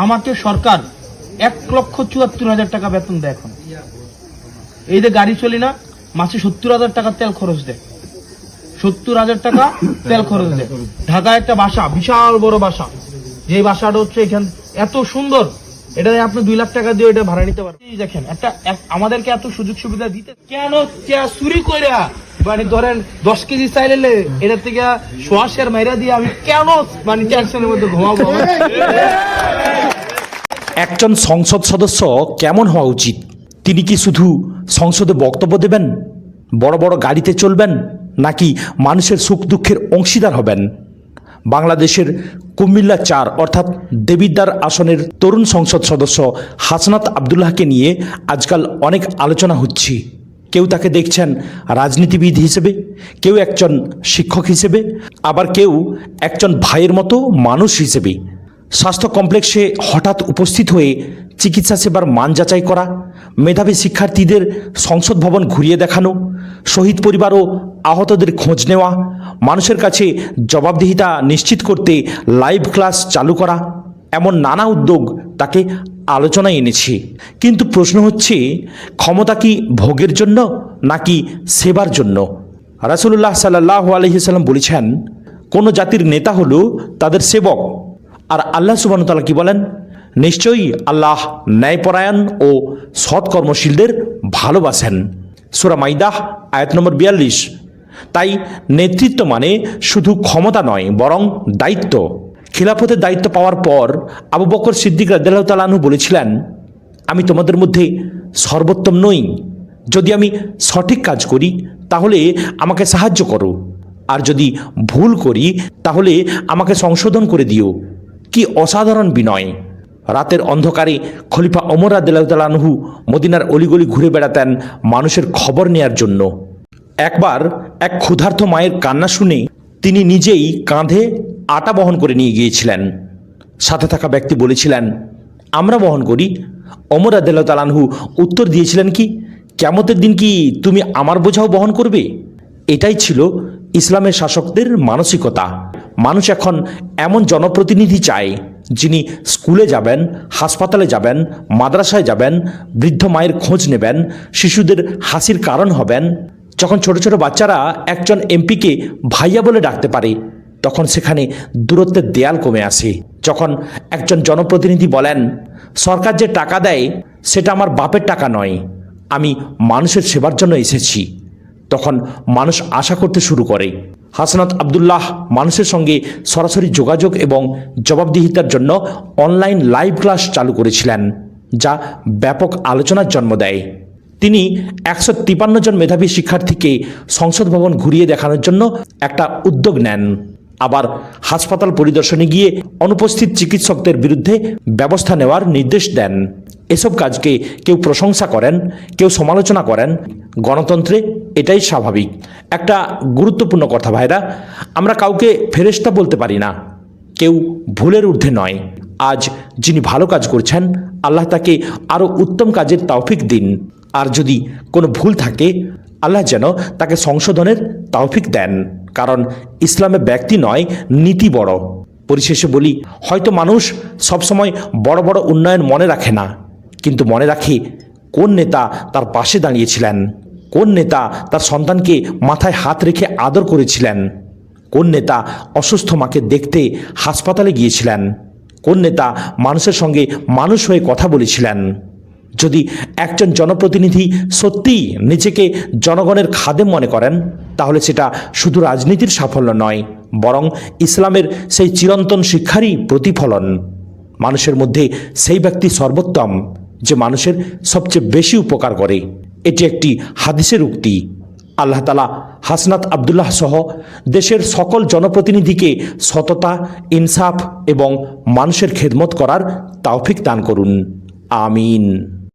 আমাকে সরকার 1,74,000 টাকা বেতন দেয়। এখন এই যে গাড়ি চলি না, মাসে 70,000 টাকা তেল খরচ দেয়, 70,000 টাকা তেল খরচ দেয়। ঢাকায় একটা বাসা, বিশাল বড় বাসা, যে বাসাটা হচ্ছে এখান এত সুন্দর, এটা আপনি 2 লাখ টাকা দিয়ে এটা ভাড়া নিতে পারেন। দেখেন আমাদেরকে এত সুযোগ সুবিধা দিতে কেন চুরি করে, মানে ধরেন 10 কেজি চাইলে এটা থেকে সোয়াশের মাইরা দিয়ে আমি কেন মানে টেনশনের মধ্যে ঘুমাবো? একজন সংসদ সদস্য কেমন হওয়া উচিত? তিনি কি শুধু সংসদে বক্তব্য দেবেন, বড় বড় গাড়িতে চলবেন, নাকি মানুষের সুখ দুঃখের অংশীদার হবেন? বাংলাদেশের কুমিল্লা 4 অর্থাৎ দেবিদ্বার আসনের তরুণ সংসদ সদস্য হাসনাত আবদুল্লাহকে নিয়ে আজকাল অনেক আলোচনা হচ্ছে। কেউ তাকে দেখছেন রাজনীতিবিদ হিসেবে, কেউ একজন শিক্ষক হিসেবে, আবার কেউ একজন ভাইয়ের মতো মানুষ হিসেবে। স্বাস্থ্য কমপ্লেক্সে হঠাৎ উপস্থিত হয়ে চিকিৎসা সেবার মান যাচাই করা, মেধাবী শিক্ষার্থীদের সংসদ ভবন ঘুরিয়ে দেখানো, শহীদ পরিবার ও আহতদের খোঁজ নেওয়া, মানুষের কাছে জবাবদিহিতা নিশ্চিত করতে লাইভ ক্লাস চালু করা, এমন নানা উদ্যোগ তাকে আলোচনায় এনেছে। কিন্তু প্রশ্ন হচ্ছে, ক্ষমতা কি ভোগের জন্য নাকি সেবার জন্য? রাসূলুল্লাহ সাল্লাল্লাহু আলাইহি সাল্লাম বলেছেন, কোনো জাতির নেতা হলো তাদের সেবক। আর আল্লাহ সুবহানাহু ওয়া তাআলা কি বলেন? নিশ্চয়ই আল্লাহ ন্যায়পরায়ণ ও সৎকর্মশীলদের ভালোবাসেন। সূরা মাইদা আয়াত নম্বর 42। তাই নেতৃত্ব মানে শুধু ক্ষমতা নয়, বরং দায়িত্ব। খিলাফতের দায়িত্ব পাওয়ার পর আবু বকর সিদ্দিক রাদিয়াল্লাহু তাআলা আনহু বলেছিলেন, আমি তোমাদের মধ্যে সর্বোত্তম নই। যদি আমি সঠিক কাজ করি তাহলে আমাকে সাহায্য করো, আর যদি ভুল করি তাহলে আমাকে সংশোধন করে দিও। কি অসাধারণ বিনয়! রাতের অন্ধকারে খলিফা ওমর রাদিয়াল্লাহু তাআলা আনহু মদিনার অলিগলি ঘুরে বেড়াতেন মানুষের খবর নেয়ার জন্য। একবার এক ক্ষুধার্ত মায়ের কান্না শুনে তিনি নিজেই কাঁধে আটা বহন করে নিয়ে গিয়েছিলেন। সাথে থাকা ব্যক্তি বলেছিলেন, আমরা বহন করি। ওমর রাদিয়াল্লাহু তাআলা আনহু উত্তর দিয়েছিলেন, কি কিয়ামতের দিন কি তুমি আমার বোঝাও বহন করবে? এটাই ছিল ইসলামের শাসকদের মানসিকতা। মানুষ এখন এমন জনপ্রতিনিধি চায়, যিনি স্কুলে যাবেন, হাসপাতালে যাবেন, মাদ্রাসায় যাবেন, বৃদ্ধ মায়ের খোঁজ নেবেন, শিশুদের হাসির কারণ হবেন। যখন ছোট ছোট বাচ্চারা একজন এমপিকে ভাইয়া বলে ডাকতে পারে, তখন সেখানে দূরত্বের দেয়াল কমে আসে। যখন একজন জনপ্রতিনিধি বলেন, সরকার যে টাকা দেয় সেটা আমার বাপের টাকা নয়, আমি মানুষের সেবার জন্য এসেছি, তখন মানুষ আশা করতে শুরু করে। হাসনাত আবদুল্লাহ মানুষের সঙ্গে সরাসরি যোগাযোগ এবং জবাবদিহিতার জন্য অনলাইন লাইভ ক্লাস চালু করেছিলেন, যা ব্যাপক আলোচনার জন্ম দেয়। তিনি 153 জন মেধাবী শিক্ষার্থীকে সংসদ ভবন ঘুরিয়ে দেখানোর জন্য একটা উদ্যোগ নেন। আবার হাসপাতাল পরিদর্শনে গিয়ে অনুপস্থিত চিকিৎসকদের বিরুদ্ধে ব্যবস্থা নেওয়ার নির্দেশ দেন। এসব কাজকে কেউ প্রশংসা করেন, কেউ সমালোচনা করেন। গণতন্ত্রে এটাই স্বাভাবিক। একটা গুরুত্বপূর্ণ কথা ভাইরা, আমরা কাউকে ফেরেশতা বলতে পারি না, কেউ ভুলের ঊর্ধ্বে নয়। আজ যিনি ভালো কাজ করছেন, আল্লাহ তাকে আরও উত্তম কাজের তৌফিক দিন। আর যদি কোনো ভুল থাকে, আল্লাহ যেন তাকে সংশোধনের তৌফিক দেন। কারণ ইসলামে ব্যক্তি নয়, নীতি বড়। পরিশেষে বলি, হয়তো মানুষ সবসময় বড় বড় উন্নয়ন মনে রাখে না, কিন্তু মনে রাখে কোন নেতা তার পাশে দাঁড়িয়েছিলেন, কোন নেতা তার সন্তানকে মাথায় হাত রেখে আদর করেছিলেন, কোন নেতা অসুস্থ মাকে দেখতে হাসপাতালে গিয়েছিলেন, কোন নেতা মানুষের সঙ্গে মানুষ হয়ে কথা বলেছিলেন। যদি একজন জনপ্রতিনিধি সত্যিই নিজেকে জনগণের খাদেম মনে করেন, তাহলে সেটা শুধু রাজনীতির সাফল্য নয়, বরং ইসলামের সেই চিরন্তন শিক্ষারই প্রতিফলন। মানুষের মধ্যে সেই ব্যক্তি সর্বোত্তম যে মানুষের সবচেয়ে বেশি উপকার করে। এটি একটি হাদিসের উক্তি। আল্লাহ তাআলা হাসনাত আবদুল্লাহ সহ দেশের সকল জনপ্রতিনিধিকে সততা, ইনসাফ এবং মানুষের খেদমত করার তৌফিক দান করুন। আমিন।